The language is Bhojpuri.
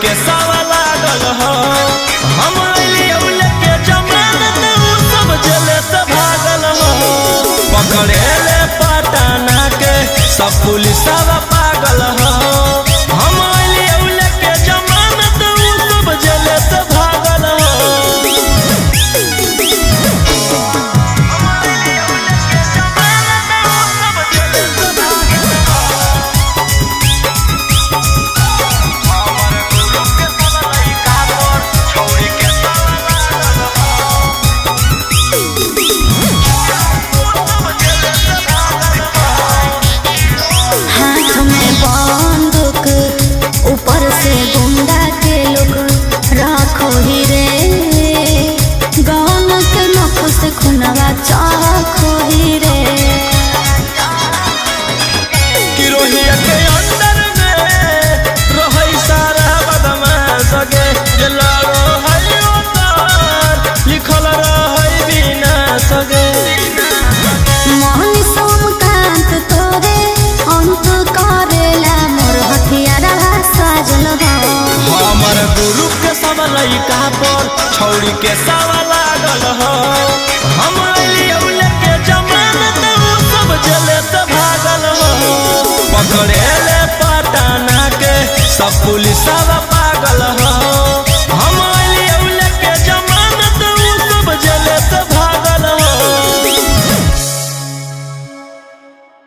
के सावा लागल हो। हम लेके जमानत उ सब जेले से भागल हो। पकड़े ले पटाना के सब पुलिसवा पागल हो। हम लेके जमानत उ सब जेले से भागल हो। लइका पर छौड़ी के सावा लागल हो। हम लेके जमानत उ सब जेले से भागल हो। पकड़े ले पटाना के सब पुलिसवा पागल हो।